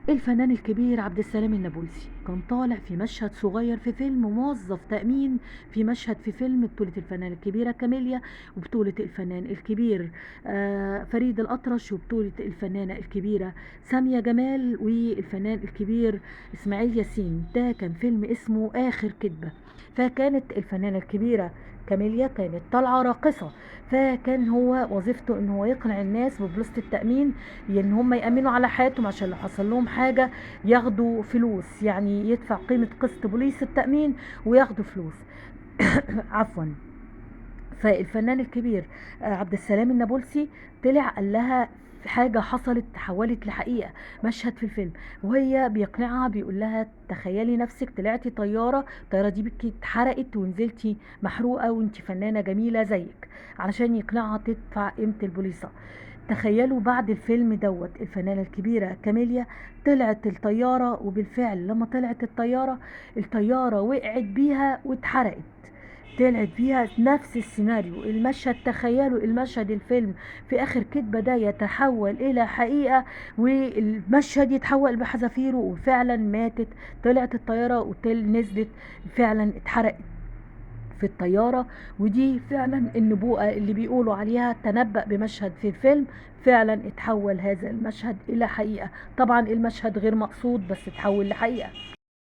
الفنان الكبير عبد السلام النابلسي كان طالع في مشهد صغير في فيلم موظف تأمين، في مشهد في فيلم بطولة الفنانة الكبيرة كاميليا، وبطولة الفنان الكبير فريد الأطرش، وبطولة الفنانة الكبيرة سامية جمال، والفنان الكبير إسماعيل ياسين. ده كان فيلم اسمه آخر كدبة. فكانت الفنانة الكبيرة كاميليا كانت طالعة راقصة، فكان هو وظيفته ان هو يقنع الناس ببوليصة التأمين، ان هم يأمنوا على حياتهم عشان لو حصل لهم حاجة ياخدوا فلوس، يعني يدفع قيمة قسط بوليس التأمين وياخدوا فلوس. عفوا. فالفنان الكبير عبد السلام النابلسي طلع قال لها في حاجة حصلت تحولت لحقيقة، مشهد في الفيلم، وهي بيقنعها بيقول لها تخيلي نفسك طلعتي طيارة، الطيارة دي بك اتحرقت ونزلتي محروقة وانتي فنانة جميلة زيك، علشان يقنعها تدفع قيمة البوليصة. تخيلوا بعد الفيلم دوت الفنانة الكبيرة كاميليا طلعت الطيارة، وبالفعل لما طلعت الطيارة وقعت بيها واتحرقت. طلعت بيها نفس السيناريو المشهد. تخيلوا المشهد الفيلم في اخر كدبة ده يتحول الى حقيقة، والمشهد يتحول بحذافيره، وفعلا ماتت. طلعت الطيارة نزلت فعلا اتحرقت في الطيارة. ودي فعلا النبوءة اللي بيقولوا عليها، تنبأ بمشهد في الفيلم، فعلا اتحول هذا المشهد إلى حقيقة. طبعا المشهد غير مقصود بس اتحول لحقيقة.